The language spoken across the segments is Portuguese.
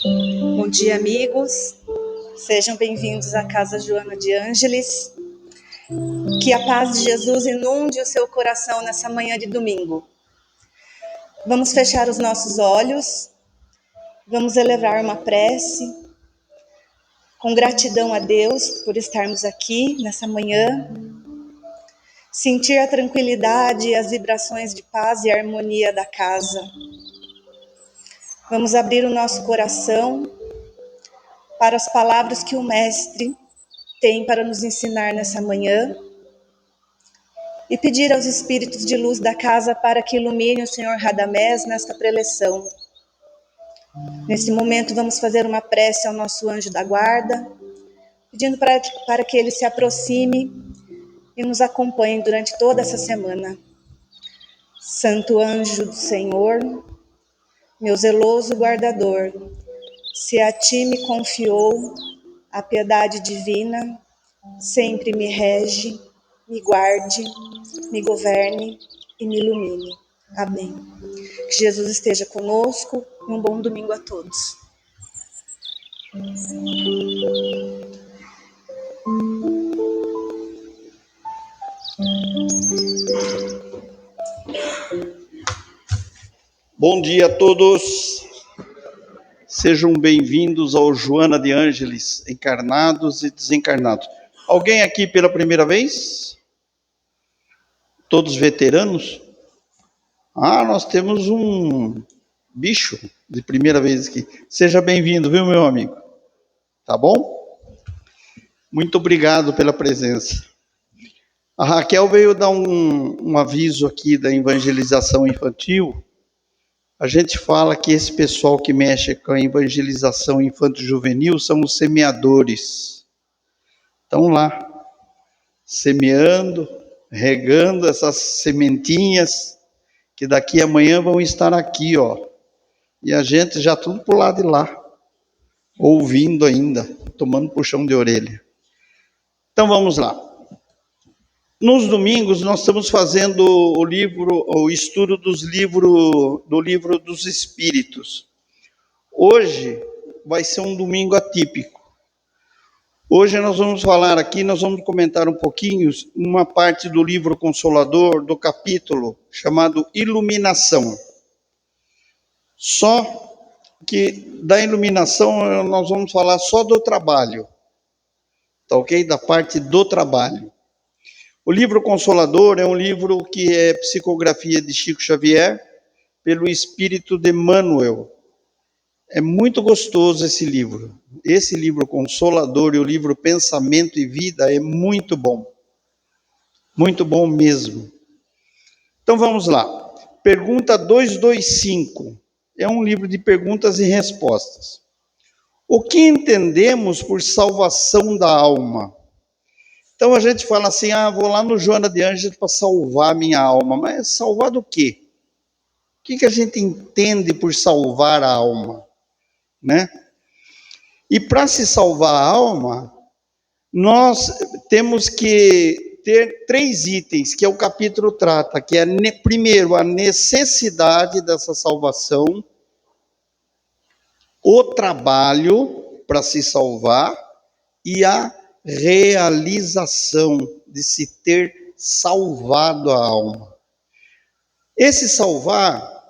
Bom dia, amigos. Sejam bem-vindos à Casa Joana de Ângeles. Que a paz de Jesus inunde o seu coração nessa manhã de domingo. Vamos fechar os nossos olhos. Vamos elevar uma prece com gratidão a Deus por estarmos aqui nessa manhã. Sentir a tranquilidade e as vibrações de paz e harmonia da casa. Vamos abrir o nosso coração para as palavras que o Mestre tem para nos ensinar nessa manhã e pedir aos espíritos de luz da casa para que ilumine o Senhor Radamés nesta preleção. Nesse momento vamos fazer uma prece ao nosso anjo da guarda, pedindo para que ele se aproxime e nos acompanhe durante toda essa semana. Santo anjo do Senhor, meu zeloso guardador, se a ti me confiou a piedade divina, sempre me rege, me guarde, me governe e me ilumine. Amém. Que Jesus esteja conosco e um bom domingo a todos. Bom dia a todos. Sejam bem-vindos ao Joana de Ângeles, encarnados e desencarnados. Alguém aqui pela primeira vez? Todos veteranos? Nós temos um bicho de primeira vez aqui. Seja bem-vindo, viu, meu amigo? Tá bom? Muito obrigado pela presença. A Raquel veio dar um aviso aqui da evangelização infantil. A gente fala que esse pessoal que mexe com a evangelização infanto-juvenil são os semeadores. Estão lá, semeando, regando essas sementinhas, que daqui a amanhã vão estar aqui, ó. E a gente já tudo pro lado de lá, ouvindo ainda, tomando puxão de orelha. Então vamos lá. Nos domingos nós estamos fazendo o estudo do livro dos Espíritos. Hoje vai ser um domingo atípico. Hoje nós vamos falar aqui, nós vamos comentar um pouquinho uma parte do livro Consolador, do capítulo chamado Iluminação. Só que da iluminação nós vamos falar só do trabalho, tá ok? Da parte do trabalho. O livro Consolador é um livro que é psicografia de Chico Xavier, pelo espírito de Emmanuel. É muito gostoso esse livro. Esse livro Consolador e o livro Pensamento e Vida é muito bom. Muito bom mesmo. Então vamos lá. Pergunta 225. É um livro de perguntas e respostas. O que entendemos por salvação da alma? Então a gente fala assim, vou lá no Joana de Ângeles para salvar a minha alma. Mas salvar do quê? O que a gente entende por salvar a alma? Né? E para se salvar a alma, nós temos que ter 3 itens que o capítulo trata, que é, primeiro, a necessidade dessa salvação, o trabalho para se salvar e a realização de se ter salvado a alma. Esse salvar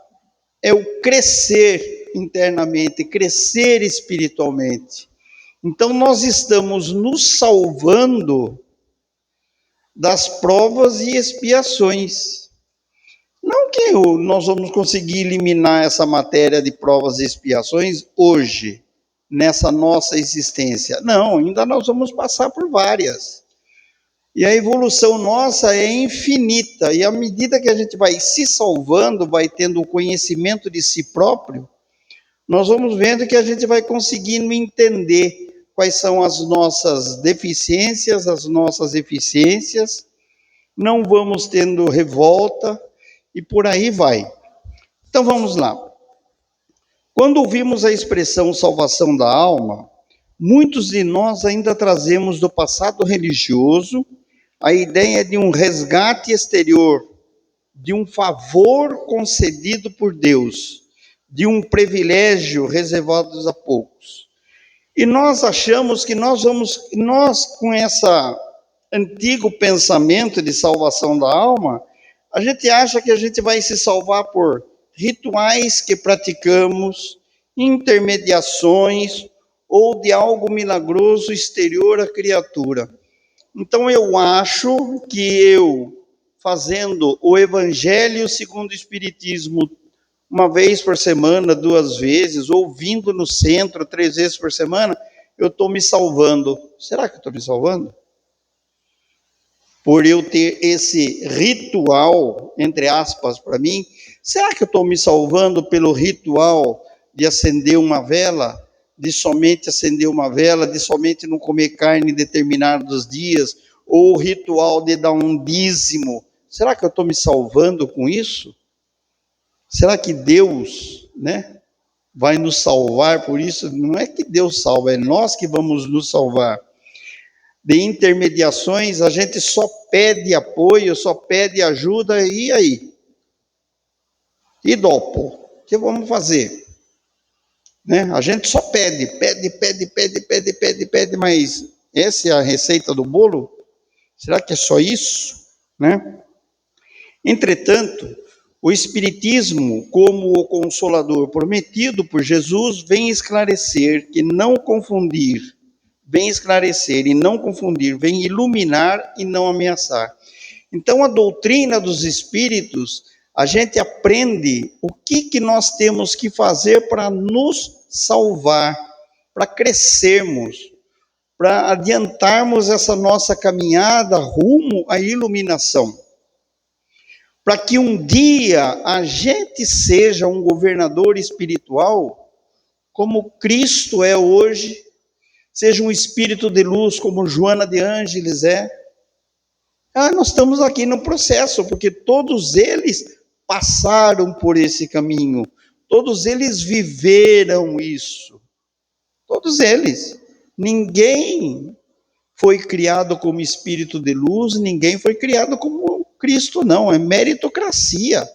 é o crescer internamente, crescer espiritualmente. Então nós estamos nos salvando das provas e expiações. Não que nós vamos conseguir eliminar essa matéria de provas e expiações hoje, nessa nossa existência. Não, ainda nós vamos passar por várias. E a evolução nossa é infinita. E à medida que a gente vai se salvando, vai tendo o conhecimento de si próprio, nós vamos vendo que a gente vai conseguindo entender quais são as nossas deficiências, as nossas eficiências, não vamos tendo revolta e por aí vai. Então vamos lá. Quando ouvimos a expressão salvação da alma, muitos de nós ainda trazemos do passado religioso a ideia de um resgate exterior, de um favor concedido por Deus, de um privilégio reservado a poucos. E nós achamos que nós com esse antigo pensamento de salvação da alma, a gente acha que a gente vai se salvar por rituais que praticamos, intermediações ou de algo milagroso exterior à criatura. Então eu acho que eu, fazendo o Evangelho segundo o Espiritismo, uma vez por semana, 2 vezes, ou vindo no centro 3 vezes por semana, eu estou me salvando. Será que eu estou me salvando? Por eu ter esse ritual, entre aspas, para mim, será que eu estou me salvando pelo ritual de acender uma vela, de somente acender uma vela, de somente não comer carne em determinados dias, ou o ritual de dar um dízimo? Será que eu estou me salvando com isso? Será que Deus, vai nos salvar por isso? Não é que Deus salva, é nós que vamos nos salvar. De intermediações, a gente só pede apoio, só pede ajuda, e aí? E dopo? O que vamos fazer? A gente só pede, mas essa é a receita do bolo? Será que é só isso? Entretanto, o Espiritismo, como o Consolador prometido por Jesus, vem esclarecer e não confundir, vem iluminar e não ameaçar. Então, a doutrina dos Espíritos, a gente aprende o que nós temos que fazer para nos salvar, para crescermos, para adiantarmos essa nossa caminhada rumo à iluminação. Para que um dia a gente seja um governador espiritual, como Cristo é hoje, seja um espírito de luz, como Joana de Ângeles é. Nós estamos aqui no processo, porque todos eles passaram por esse caminho, todos eles viveram isso, todos eles. Ninguém foi criado como espírito de luz, ninguém foi criado como Cristo, não, é meritocracia.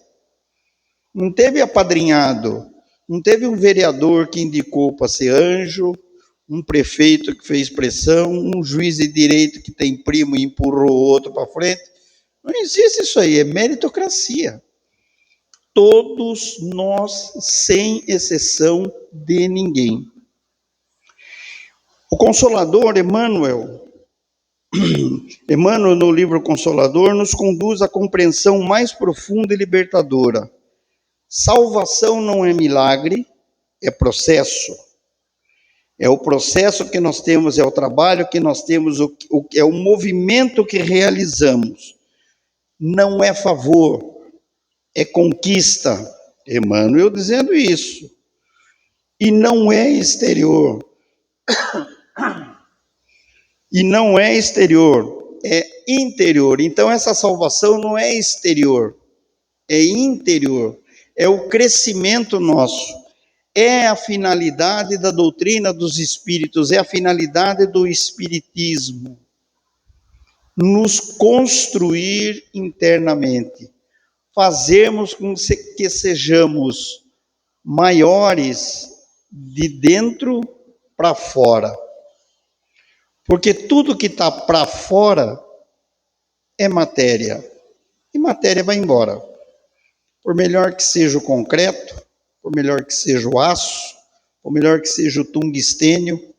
Não teve apadrinhado, não teve um vereador que indicou para ser anjo, um prefeito que fez pressão, um juiz de direito que tem primo e empurrou o outro para frente. Não existe isso aí, é meritocracia. Todos nós, sem exceção de ninguém. O Consolador, Emmanuel, no livro Consolador, nos conduz à compreensão mais profunda e libertadora. Salvação não é milagre, é processo. É o processo que nós temos, é o trabalho que nós temos, é o movimento que realizamos. Não é favor, é conquista. Emmanuel dizendo isso. E não é exterior. E não é exterior, é interior. Então essa salvação não é exterior, é interior. É o crescimento nosso. É a finalidade da doutrina dos espíritos, é a finalidade do espiritismo. Nos construir internamente. Fazermos com que sejamos maiores de dentro para fora. Porque tudo que está para fora é matéria. E matéria vai embora. Por melhor que seja o concreto, por melhor que seja o aço, por melhor que seja o tungstênio,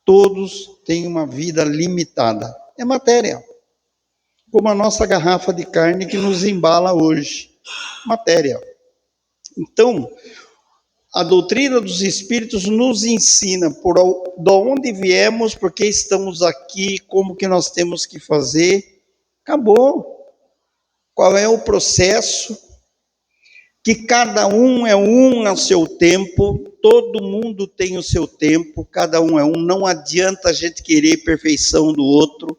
todos têm uma vida limitada. É matéria. Como a nossa garrafa de carne que nos embala hoje. Matéria. Então, a doutrina dos Espíritos nos ensina de onde viemos, por que estamos aqui, como que nós temos que fazer. Acabou. Qual é o processo? Que cada um é um ao seu tempo, todo mundo tem o seu tempo, cada um é um. Não adianta a gente querer perfeição do outro.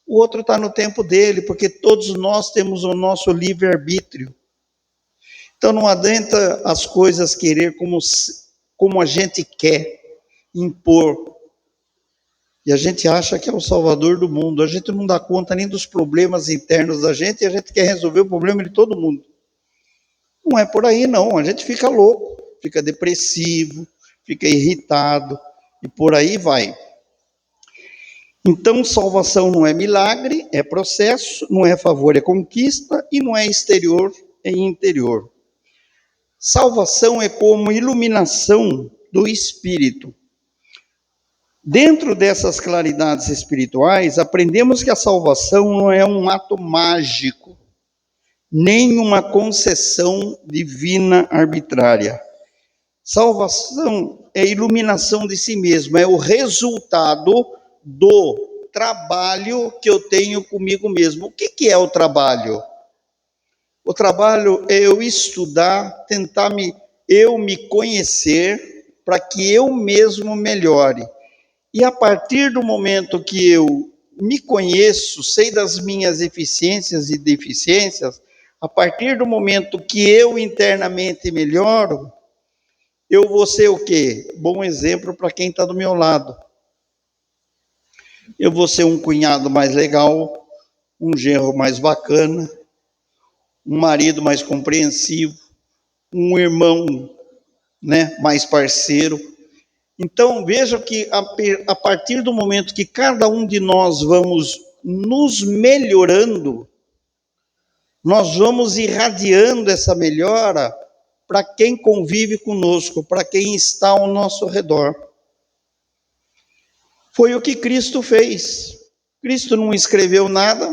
O outro está no tempo dele, porque todos nós temos o nosso livre-arbítrio. Então não adianta as coisas querer como a gente quer, impor. E a gente acha que é o salvador do mundo. A gente não dá conta nem dos problemas internos da gente e a gente quer resolver o problema de todo mundo. Não é por aí, não. A gente fica louco, fica depressivo, fica irritado e por aí vai. Então, salvação não é milagre, é processo, não é favor, é conquista e não é exterior, é interior. Salvação é como iluminação do espírito. Dentro dessas claridades espirituais, aprendemos que a salvação não é um ato mágico, nem uma concessão divina arbitrária. Salvação é iluminação de si mesmo, é o resultado do trabalho que eu tenho comigo mesmo. O que é o trabalho? O trabalho é eu estudar, tentar me conhecer para que eu mesmo melhore. E a partir do momento que eu me conheço, sei das minhas eficiências e deficiências, a partir do momento que eu internamente melhoro, eu vou ser o quê? Bom exemplo para quem está do meu lado. Eu vou ser um cunhado mais legal, um genro mais bacana, um marido mais compreensivo, um irmão, né, mais parceiro. Então, veja que a partir do momento que cada um de nós vamos nos melhorando, nós vamos irradiando essa melhora para quem convive conosco, para quem está ao nosso redor. Foi o que Cristo fez. Cristo não escreveu nada,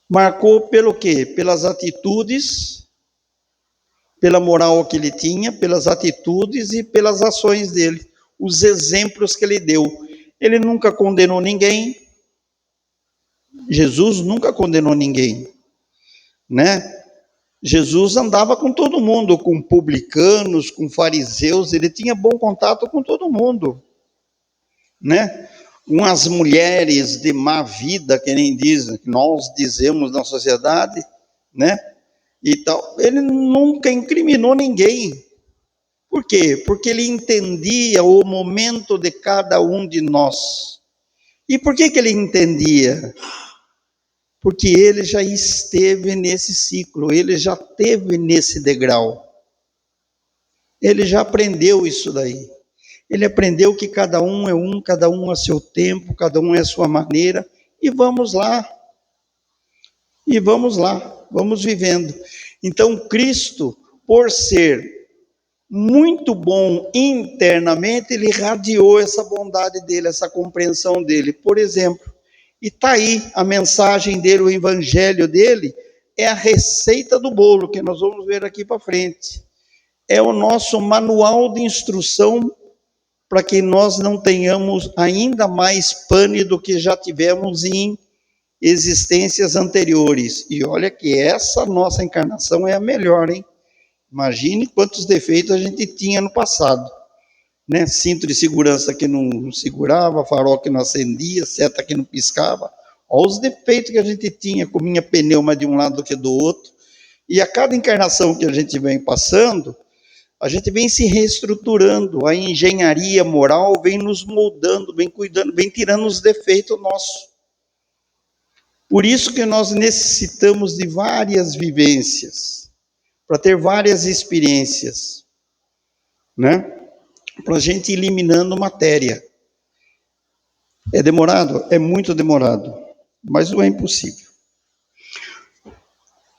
marcou pelo quê? Pelas atitudes, pela moral que ele tinha, pelas atitudes e pelas ações dele, os exemplos que ele deu. Ele nunca condenou ninguém. Jesus nunca condenou ninguém, né? Jesus andava com todo mundo, com publicanos, com fariseus, ele tinha bom contato com todo mundo, né? Com as mulheres de má vida, que nem dizem, que nós dizemos na sociedade, né? E tal. Ele nunca incriminou ninguém. Por quê? Porque ele entendia o momento de cada um de nós. E por que ele entendia? Porque ele já esteve nesse ciclo, ele já esteve nesse degrau. Ele já aprendeu isso daí. Ele aprendeu que cada um cada um a seu tempo, cada um é a sua maneira, e vamos lá. E vamos lá, vamos vivendo. Então, Cristo, por ser muito bom internamente, ele irradiou essa bondade dele, essa compreensão dele. Por exemplo, e está aí a mensagem dele, o evangelho dele, é a receita do bolo, que nós vamos ver aqui para frente. É o nosso manual de instrução para que nós não tenhamos ainda mais pane do que já tivemos em existências anteriores. E olha que essa nossa encarnação é a melhor, hein? Imagine quantos defeitos a gente tinha no passado, né? Cinto de segurança que não segurava, farol que não acendia, seta que não piscava. Olha os defeitos que a gente tinha, comia pneu mais de um lado do que do outro. E a cada encarnação que a gente vem passando, a gente vem se reestruturando, a engenharia moral vem nos moldando, vem cuidando, vem tirando os defeitos nossos. Por isso que nós necessitamos de várias vivências, para ter várias experiências, né? Para a gente ir eliminando matéria. É demorado? É muito demorado, mas não é impossível.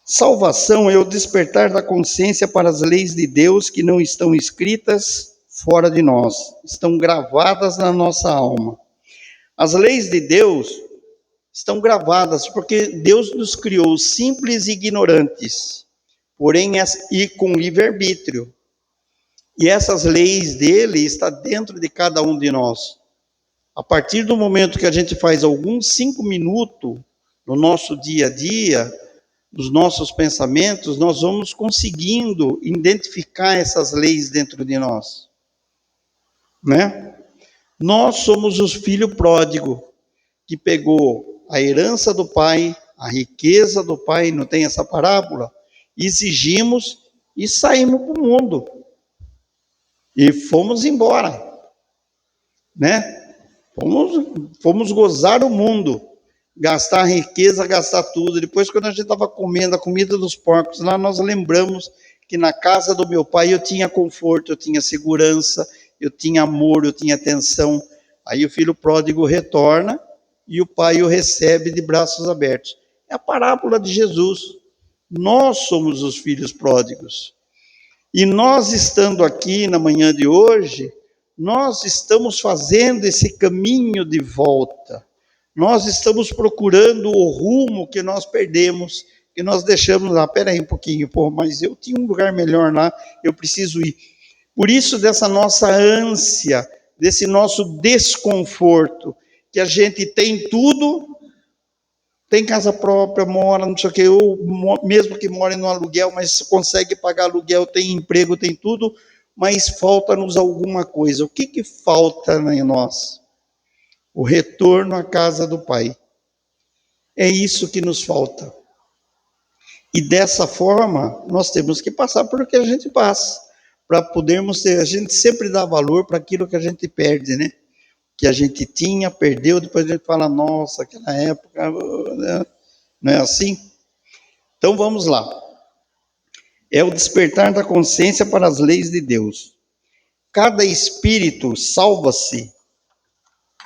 Salvação é o despertar da consciência para as leis de Deus que não estão escritas fora de nós, estão gravadas na nossa alma. As leis de Deus estão gravadas porque Deus nos criou simples e ignorantes, porém e com livre-arbítrio. E essas leis dele estão dentro de cada um de nós. A partir do momento que a gente faz alguns 5 minutos no nosso dia a dia, nos nossos pensamentos, nós vamos conseguindo identificar essas leis dentro de nós, né? Nós somos os filhos pródigos, que pegou a herança do pai, a riqueza do pai, não tem essa parábola? Exigimos e saímos para o mundo. E fomos embora, né? Fomos gozar o mundo. gastar a riqueza, gastar tudo. Depois, quando a gente estava comendo a comida dos porcos lá, nós lembramos que na casa do meu pai eu tinha conforto, eu tinha segurança, eu tinha amor, eu tinha atenção. Aí o filho pródigo retorna e o pai o recebe de braços abertos. É a parábola de Jesus. Nós somos os filhos pródigos. E nós estando aqui na manhã de hoje, nós estamos fazendo esse caminho de volta. Nós estamos procurando o rumo que nós perdemos, que nós deixamos lá. Espera aí um pouquinho, pô, mas eu tinha um lugar melhor lá, eu preciso ir. Por isso dessa nossa ânsia, desse nosso desconforto, que a gente tem tudo, tem casa própria, mora, não sei o quê, ou mesmo que more no aluguel, mas consegue pagar aluguel, tem emprego, tem tudo, mas falta-nos alguma coisa. O que falta em nós? O retorno à casa do Pai. É isso que nos falta. E dessa forma, nós temos que passar por o que a gente passa, para podermos ter, a gente sempre dá valor para aquilo que a gente perde, né? Que a gente tinha, perdeu, depois a gente fala, nossa, aquela época, não é assim? Então vamos lá. É o despertar da consciência para as leis de Deus. Cada espírito salva-se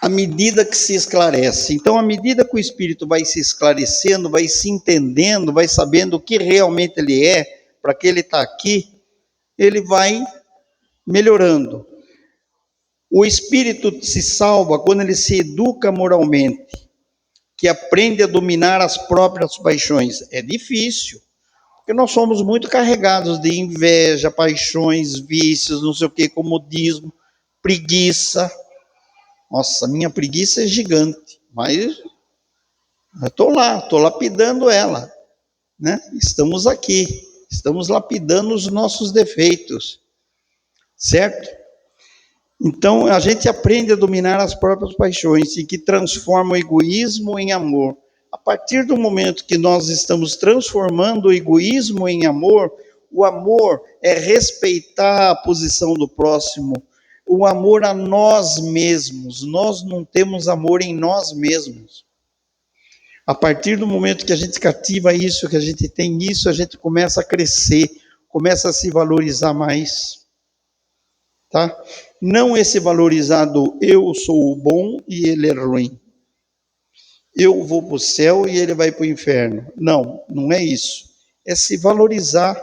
à medida que se esclarece. Então, à medida que o espírito vai se esclarecendo, vai se entendendo, vai sabendo o que realmente ele é, para que ele está aqui, ele vai melhorando. O espírito se salva quando ele se educa moralmente, que aprende a dominar as próprias paixões. É difícil, porque nós somos muito carregados de inveja, paixões, vícios, não sei o que, comodismo, preguiça. Nossa, minha preguiça é gigante, mas eu estou lapidando ela, né? Estamos aqui, estamos lapidando os nossos defeitos, certo? Então, a gente aprende a dominar as próprias paixões e que transforma o egoísmo em amor. A partir do momento que nós estamos transformando o egoísmo em amor, o amor é respeitar a posição do próximo, o amor a nós mesmos. Nós não temos amor em nós mesmos. A partir do momento que a gente cativa isso, que a gente tem isso, a gente começa a crescer, começa a se valorizar mais. Tá? Não esse valorizado, eu sou o bom e ele é ruim. Eu vou para o céu e ele vai para o inferno. Não, não é isso. É se valorizar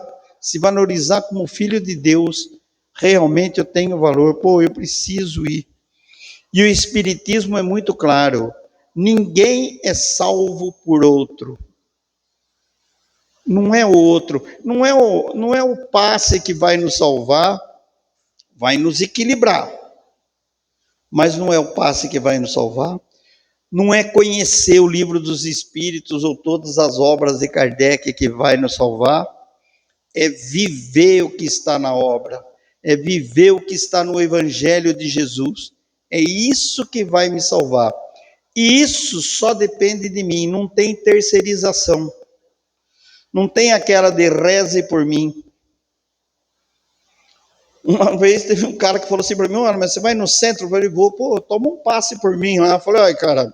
como filho de Deus. Realmente eu tenho valor, pô, eu preciso ir. E o Espiritismo é muito claro. Ninguém é salvo por outro. Não é o outro. Não é o passe que vai nos salvar, vai nos equilibrar. Mas não é o passe que vai nos salvar. Não é conhecer o livro dos Espíritos ou todas as obras de Kardec que vai nos salvar. É viver o que está na obra. É viver o que está no Evangelho de Jesus. É isso que vai me salvar. E isso só depende de mim, não tem terceirização. Não tem aquela de reze por mim. Uma vez teve um cara que falou assim para mim, mas você vai no centro? Eu falei, vou, pô, toma um passe por mim lá. Eu falei, ai, cara,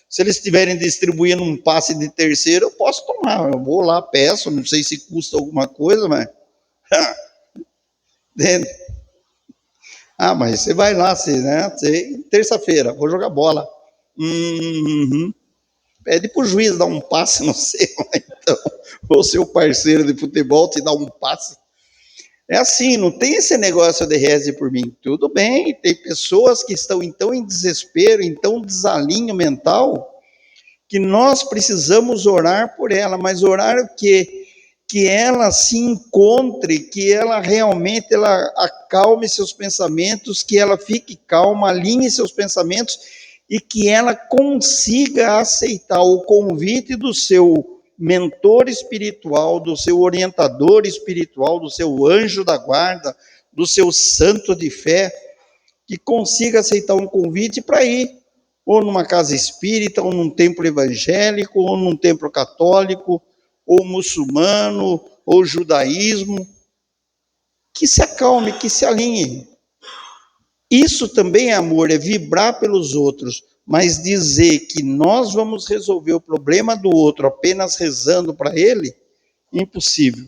se eles estiverem distribuindo um passe de terceiro, eu posso tomar. Eu vou lá, peço, não sei se custa alguma coisa, mas... Ah, mas você vai lá, né? Terça-feira, vou jogar bola. Pede para o juiz dar um passe, não sei, então, ou seu parceiro de futebol te dá um passe. É assim, não tem esse negócio de reze por mim. Tudo bem, tem pessoas que estão então em desespero, então desalinho mental, que nós precisamos orar por ela, mas orar o quê? Que ela se encontre, que ela realmente acalme seus pensamentos, que ela fique calma, alinhe seus pensamentos e que ela consiga aceitar o convite do seu mentor espiritual, do seu orientador espiritual, do seu anjo da guarda, do seu santo de fé, que consiga aceitar um convite para ir, ou numa casa espírita, ou num templo evangélico, ou num templo católico, ou muçulmano, ou judaísmo, que se acalme, que se alinhe. Isso também é amor, é vibrar pelos outros. Mas dizer que nós vamos resolver o problema do outro apenas rezando para ele, impossível.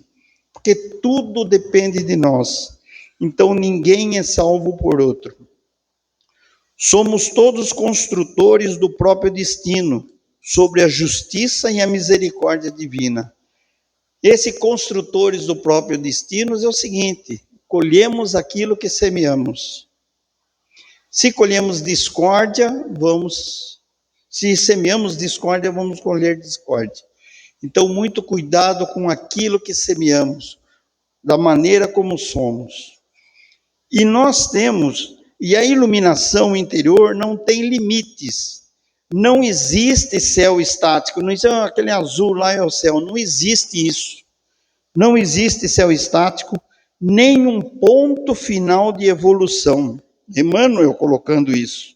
Porque tudo depende de nós. Então ninguém é salvo por outro. Somos todos construtores do próprio destino, sobre a justiça e a misericórdia divina. Esse construtores do próprio destino é o seguinte: colhemos aquilo que semeamos. Se colhemos discórdia, se semeamos discórdia, vamos colher discórdia. Então, muito cuidado com aquilo que semeamos, da maneira como somos. E nós temos, e a iluminação interior não tem limites. Não existe céu estático, não existe aquele azul lá é o céu, não existe isso. Não existe céu estático, nem um ponto final de evolução. Emmanuel colocando isso.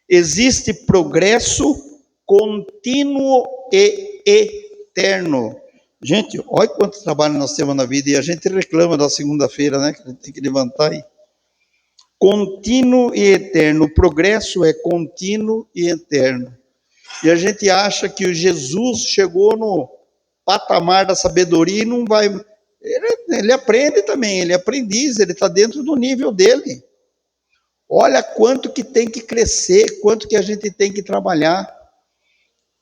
Existe progresso contínuo e eterno. Gente, olha quanto trabalho nós temos na vida, e a gente reclama da segunda-feira, né? Que a gente tem que levantar aí. Contínuo e eterno. O progresso é contínuo e eterno. E a gente acha que o Jesus chegou no patamar da sabedoria e não vai... Ele aprende também, ele é aprendiz, ele está dentro do nível dele. Olha quanto que tem que crescer, quanto que a gente tem que trabalhar.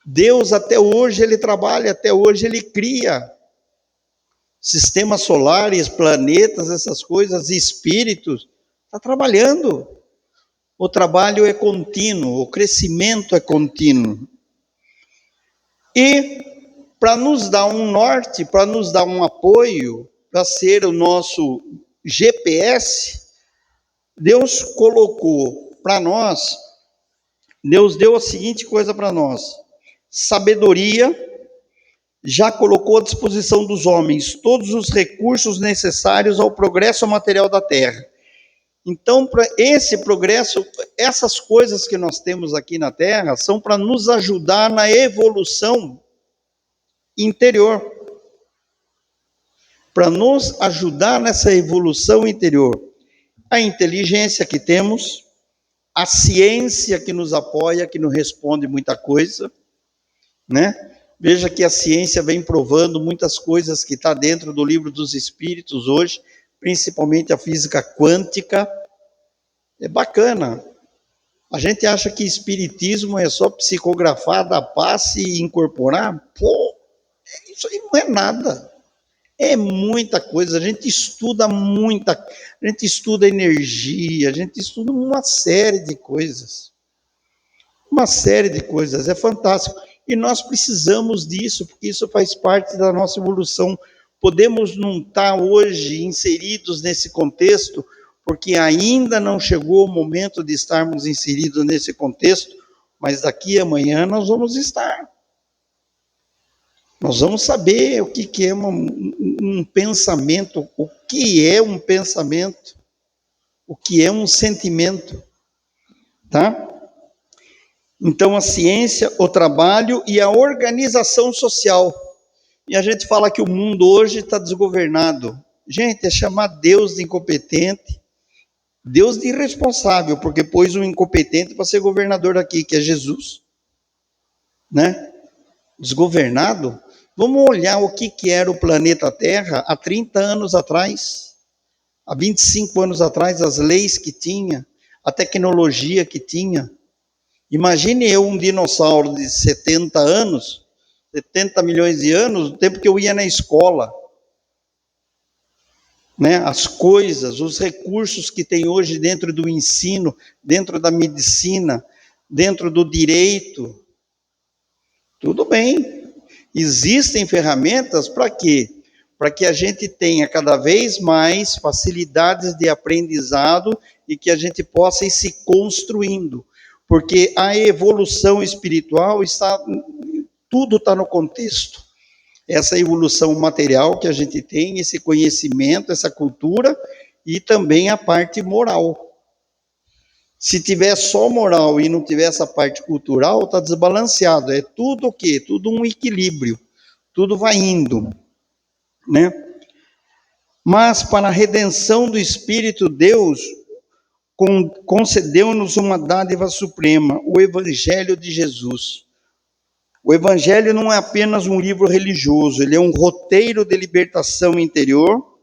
Deus até hoje ele trabalha, até hoje ele cria sistemas solares, planetas, essas coisas, espíritos, está trabalhando. O trabalho é contínuo, o crescimento é contínuo. E para nos dar um norte, para nos dar um apoio, para ser o nosso GPS, Deus colocou para nós, Deus deu a seguinte coisa para nós: sabedoria, já colocou à disposição dos homens todos os recursos necessários ao progresso material da Terra. Então, para esse progresso, essas coisas que nós temos aqui na Terra são para nos ajudar na evolução interior. Para nos ajudar nessa evolução interior. A inteligência que temos, a ciência que nos apoia, que nos responde muita coisa, né? Veja que a ciência vem provando muitas coisas que está dentro do livro dos Espíritos hoje, principalmente a física quântica. É bacana. A gente acha que espiritismo é só psicografar, dar passe e incorporar. Pô, isso aí não é nada. É muita coisa. A gente estuda a gente estuda energia, a gente estuda uma série de coisas. Uma série de coisas. É fantástico. E nós precisamos disso, porque isso faz parte da nossa evolução. Podemos não estar hoje inseridos nesse contexto, porque ainda não chegou o momento de estarmos inseridos nesse contexto, mas daqui a amanhã nós vamos estar. Nós vamos saber o que é um pensamento, o que é um pensamento, o que é um sentimento, tá? Então, a ciência, o trabalho e a organização social. E a gente fala que o mundo hoje está desgovernado. Gente, é chamar Deus de incompetente, Deus de irresponsável, porque pôs um incompetente para ser governador aqui, que é Jesus. Né? Desgovernado? Vamos olhar o que era o planeta Terra há 30 anos atrás, há 25 anos atrás, as leis que tinha, a tecnologia que tinha. Imagine eu, um dinossauro de 70 anos, 70 milhões de anos, o tempo que eu ia na escola. Né? As coisas, os recursos que tem hoje dentro do ensino, dentro da medicina, dentro do direito. Tudo bem. Existem ferramentas para quê? Para que a gente tenha cada vez mais facilidades de aprendizado e que a gente possa ir se construindo. Porque a evolução espiritual tudo está no contexto. Essa evolução material que a gente tem, esse conhecimento, essa cultura e também a parte moral. Se tiver só moral e não tiver essa parte cultural, está desbalanceado. É tudo o quê? Tudo um equilíbrio. Tudo vai indo, né? Mas para a redenção do Espírito, Deus concedeu-nos uma dádiva suprema, o Evangelho de Jesus. O Evangelho não é apenas um livro religioso, ele é um roteiro de libertação interior,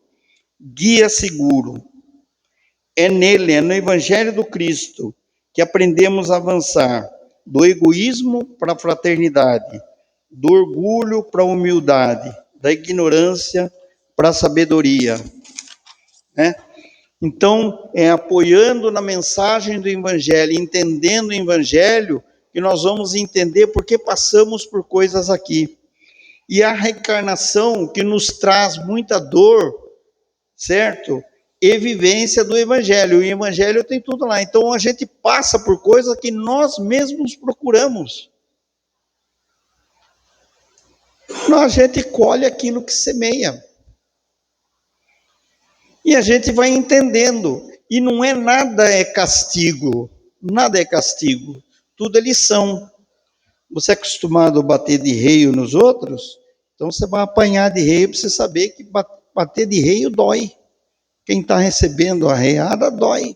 guia seguro. É nele, é no Evangelho do Cristo, que aprendemos a avançar do egoísmo para a fraternidade, do orgulho para a humildade, da ignorância para a sabedoria, né? Então, é apoiando na mensagem do Evangelho, entendendo o Evangelho, que nós vamos entender por que passamos por coisas aqui. E a reencarnação que nos traz muita dor, certo? E vivência do Evangelho. O Evangelho tem tudo lá. Então, a gente passa por coisas que nós mesmos procuramos. A gente colhe aquilo que semeia. E a gente vai entendendo. E não é nada é castigo. Nada é castigo. Tudo é lição. Você é acostumado a bater de reio nos outros? Então você vai apanhar de reio para você saber que bater de reio dói. Quem está recebendo a reiada dói.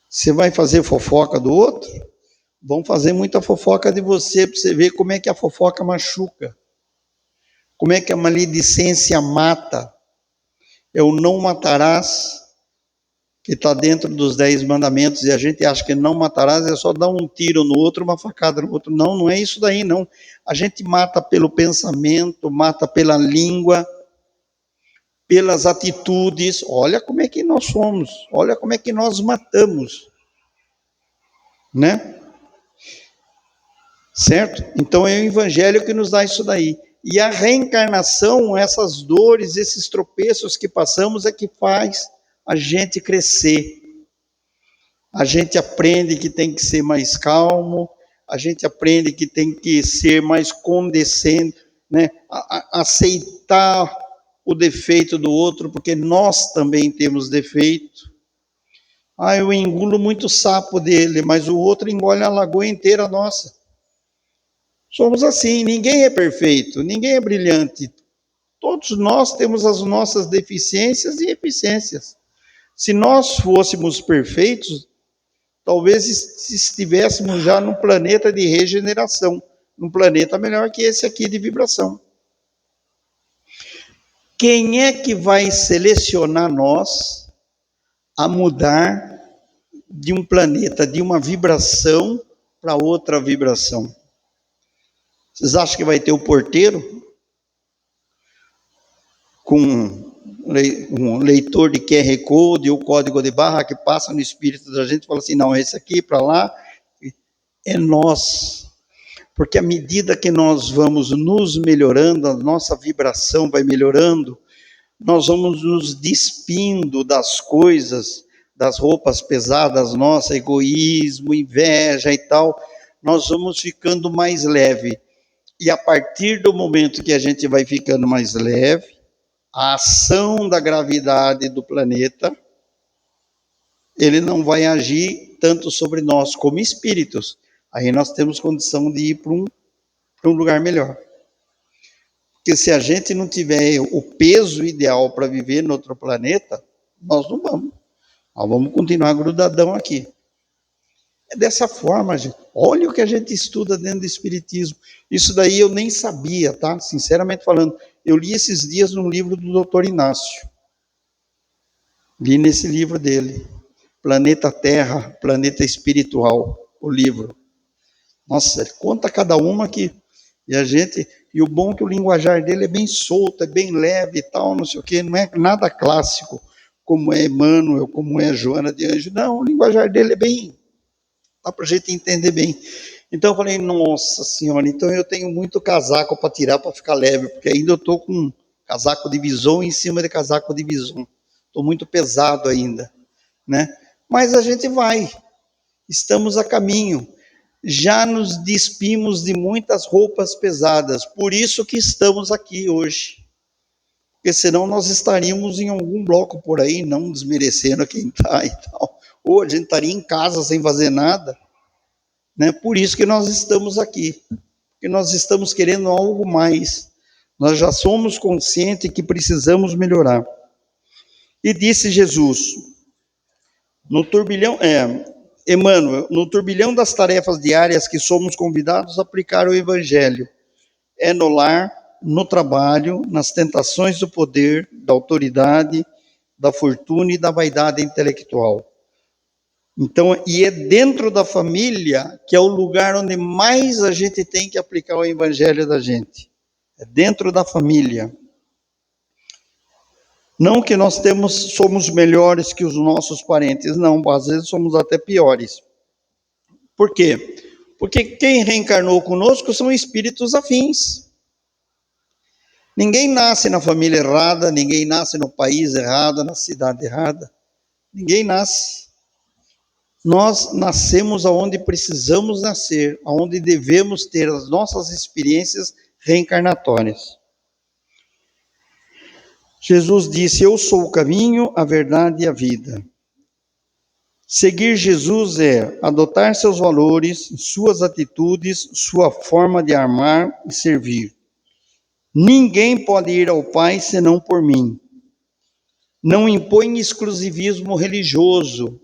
Você vai fazer fofoca do outro? Vão fazer muita fofoca de você para você ver como é que a fofoca machuca. Como é que a maledicência mata. É o não matarás, que está dentro dos 10 mandamentos, e a gente acha que não matarás é só dar um tiro no outro, uma facada no outro. Não, não é isso daí, não. A gente mata pelo pensamento, mata pela língua, pelas atitudes. Olha como é que nós somos, olha como é que nós matamos, né? Certo? Então é o Evangelho que nos dá isso daí. E a reencarnação, essas dores, esses tropeços que passamos, é que faz a gente crescer. A gente aprende que tem que ser mais calmo, a gente aprende que tem que ser mais condescendente, né? Aceitar o defeito do outro, porque nós também temos defeito. Eu engulo muito sapo dele, mas o outro engole a lagoa inteira nossa. Somos assim, ninguém é perfeito, ninguém é brilhante. Todos nós temos as nossas deficiências e eficiências. Se nós fôssemos perfeitos, talvez estivéssemos já num planeta de regeneração, num planeta melhor que esse aqui de vibração. Quem é que vai selecionar nós a mudar de um planeta, de uma vibração para outra vibração? Vocês acham que vai ter o porteiro com um leitor de QR Code ou código de barra que passa no espírito da gente e fala assim, não, esse aqui para lá? É nós. Porque à medida que nós vamos nos melhorando, a nossa vibração vai melhorando, nós vamos nos despindo das coisas, das roupas pesadas nossas, egoísmo, inveja e tal, nós vamos ficando mais leve. E a partir do momento que a gente vai ficando mais leve, a ação da gravidade do planeta, ele não vai agir tanto sobre nós como espíritos. Aí nós temos condição de ir para um lugar melhor. Porque se a gente não tiver o peso ideal para viver no outro planeta, nós não vamos. Nós vamos continuar grudadão aqui. É dessa forma, gente. Olha o que a gente estuda dentro do Espiritismo. Isso daí eu nem sabia, tá? Sinceramente falando. Eu li esses dias no livro do Dr. Inácio. Li nesse livro dele. Planeta Terra, Planeta Espiritual, o livro. Nossa, ele conta cada uma que... E o bom é que o linguajar dele é bem solto, é bem leve e tal, não sei o quê. Não é nada clássico, como é Emmanuel, como é Joana de Anjos. Não, o linguajar dele é bem... Dá para a gente entender bem. Então eu falei, nossa senhora, então eu tenho muito casaco para tirar para ficar leve, porque ainda eu estou com casaco de Bison em cima de casaco de Bison. Estou muito pesado ainda, né? Mas a gente vai, estamos a caminho. Já nos despimos de muitas roupas pesadas, por isso que estamos aqui hoje. Porque senão nós estaríamos em algum bloco por aí, não desmerecendo quem está e tal. Ou a gente estaria em casa sem fazer nada, né? Por isso que nós estamos aqui, porque nós estamos querendo algo mais, nós já somos conscientes que precisamos melhorar. E disse Jesus, No turbilhão, Emmanuel, no turbilhão das tarefas diárias que somos convidados a aplicar o Evangelho, é no lar, no trabalho, nas tentações do poder, da autoridade, da fortuna e da vaidade intelectual. Então, e é dentro da família que é o lugar onde mais a gente tem que aplicar o Evangelho da gente. É dentro da família. Não que nós somos melhores que os nossos parentes, não, às vezes somos até piores. Por quê? Porque quem reencarnou conosco são espíritos afins. Ninguém nasce na família errada, ninguém nasce no país errado, na cidade errada. Ninguém nasce. Nós nascemos aonde precisamos nascer, aonde devemos ter as nossas experiências reencarnatórias. Jesus disse: eu sou o caminho, a verdade e a vida. Seguir Jesus é adotar seus valores, suas atitudes, sua forma de amar e servir. Ninguém pode ir ao Pai senão por mim. Não impõe exclusivismo religioso,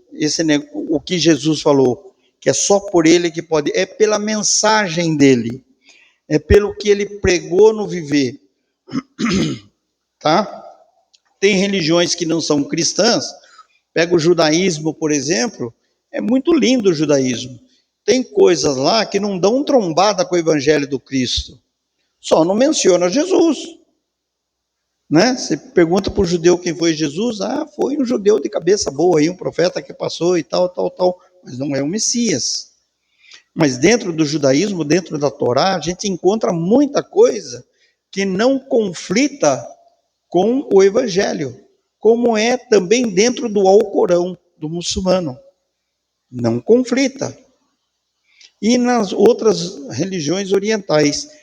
o que Jesus falou, que é só por ele que pode, é pela mensagem dele, é pelo que ele pregou no viver, tá? Tem religiões que não são cristãs, pega o judaísmo, por exemplo, é muito lindo o judaísmo, tem coisas lá que não dão trombada com o evangelho do Cristo, só não menciona Jesus. Né? Você pergunta para o judeu quem foi Jesus, foi um judeu de cabeça boa, aí, um profeta que passou e tal, mas não é o Messias. Mas dentro do judaísmo, dentro da Torá, a gente encontra muita coisa que não conflita com o Evangelho, como é também dentro do Alcorão, do muçulmano. Não conflita. E nas outras religiões orientais.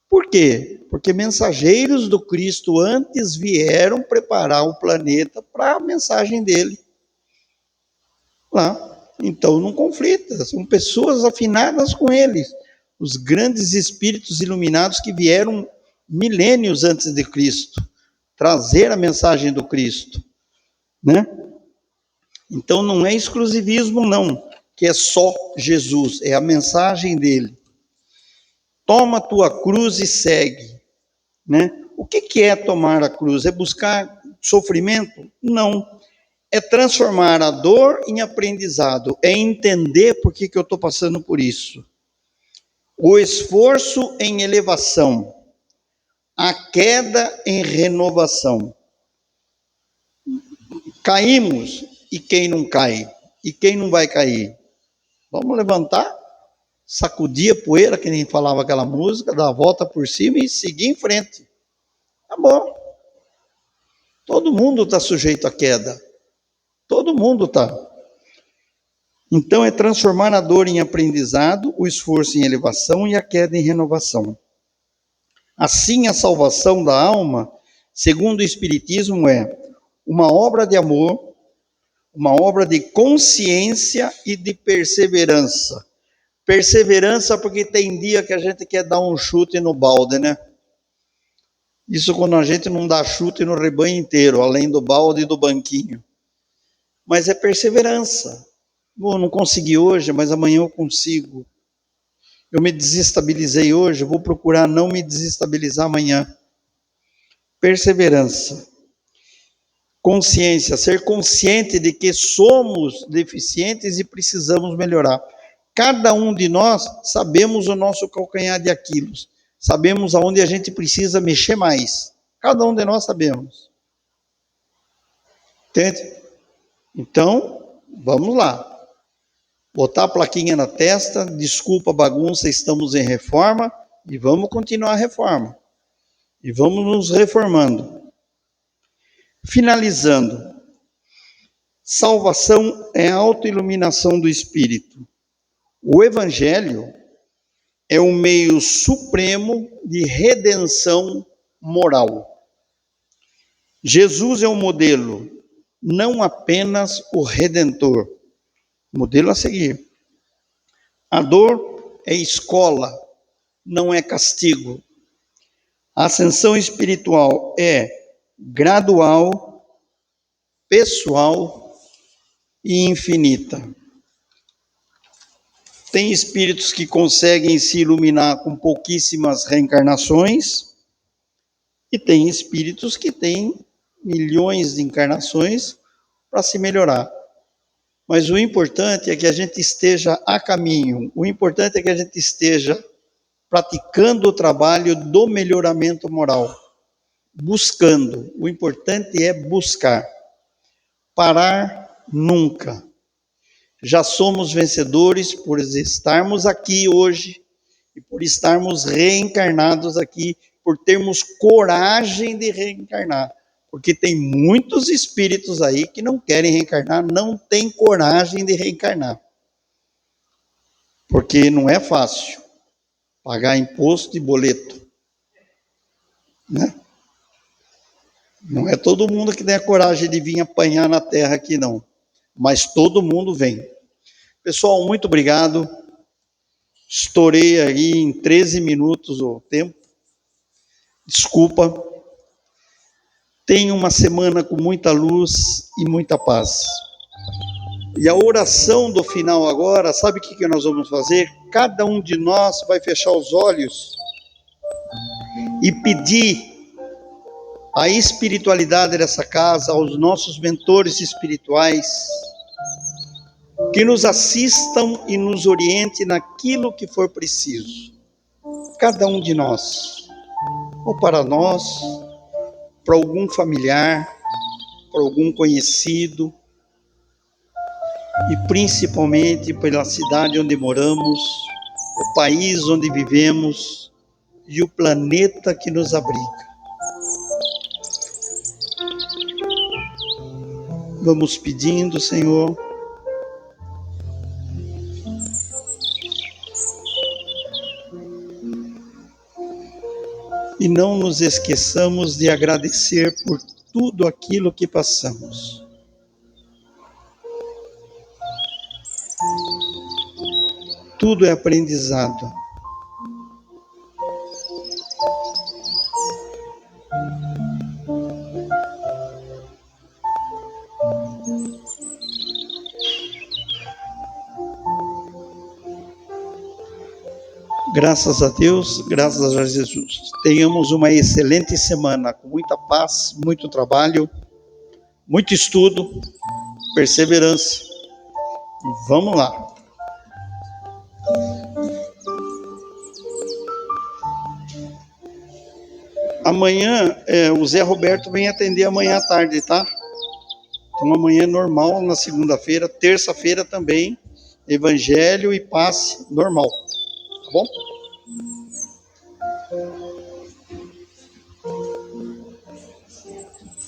Por quê? Porque mensageiros do Cristo antes vieram preparar o planeta para a mensagem dele. Lá. Então não conflita, são pessoas afinadas com eles. Os grandes espíritos iluminados que vieram milênios antes de Cristo, trazer a mensagem do Cristo. Né? Então não é exclusivismo não, que é só Jesus, é a mensagem dele. Toma tua cruz e segue. Né? O que é tomar a cruz? É buscar sofrimento? Não. É transformar a dor em aprendizado. É entender por que eu estou passando por isso. O esforço em elevação. A queda em renovação. Caímos, e quem não cai? E quem não vai cair? Vamos levantar, sacudir a poeira, que nem falava aquela música, dar a volta por cima e seguir em frente. Tá bom. Todo mundo está sujeito à queda. Todo mundo está. Então é transformar a dor em aprendizado, o esforço em elevação e a queda em renovação. Assim, a salvação da alma, segundo o Espiritismo, é uma obra de amor, uma obra de consciência e de perseverança. Perseverança porque tem dia que a gente quer dar um chute no balde, né? Isso quando a gente não dá chute no rebanho inteiro, além do balde e do banquinho. Mas é perseverança. Bom, não consegui hoje, mas amanhã eu consigo. Eu me desestabilizei hoje, vou procurar não me desestabilizar amanhã. Perseverança. Consciência, ser consciente de que somos deficientes e precisamos melhorar. Cada um de nós sabemos o nosso calcanhar de Aquiles. Sabemos aonde a gente precisa mexer mais. Cada um de nós sabemos. Entende? Então, vamos lá. Botar a plaquinha na testa, desculpa a bagunça, estamos em reforma, e vamos continuar a reforma. E vamos nos reformando. Finalizando. Salvação é a autoiluminação do espírito. O Evangelho é o meio supremo de redenção moral. Jesus é o modelo, não apenas o redentor. Modelo a seguir. A dor é escola, não é castigo. A ascensão espiritual é gradual, pessoal e infinita. Tem espíritos que conseguem se iluminar com pouquíssimas reencarnações, e tem espíritos que têm milhões de encarnações para se melhorar. Mas o importante é que a gente esteja a caminho, o importante é que a gente esteja praticando o trabalho do melhoramento moral, buscando. O importante é buscar. Parar nunca. Já somos vencedores por estarmos aqui hoje e por estarmos reencarnados aqui, por termos coragem de reencarnar. Porque tem muitos espíritos aí que não querem reencarnar, não têm coragem de reencarnar. Porque não é fácil pagar imposto e boleto, né? Não é todo mundo que tem a coragem de vir apanhar na terra aqui, não. Mas todo mundo vem. Pessoal, muito obrigado. Estourei aí em 13 minutos o tempo. Desculpa. Tenha uma semana com muita luz e muita paz. E a oração do final agora, sabe o que nós vamos fazer? Cada um de nós vai fechar os olhos e pedir a espiritualidade dessa casa, aos nossos mentores espirituais, que nos assistam e nos orientem naquilo que for preciso. Cada um de nós, ou para nós, para algum familiar, para algum conhecido, e principalmente pela cidade onde moramos, o país onde vivemos e o planeta que nos abriga. Vamos pedindo, Senhor, e não nos esqueçamos de agradecer por tudo aquilo que passamos. Tudo é aprendizado. Graças a Deus, graças a Jesus. Tenhamos uma excelente semana, com muita paz, muito trabalho, muito estudo, perseverança. E vamos lá. Amanhã, o Zé Roberto vem atender amanhã à tarde, tá? Então amanhã é normal, na segunda-feira, terça-feira também, evangelho e passe normal, tá bom?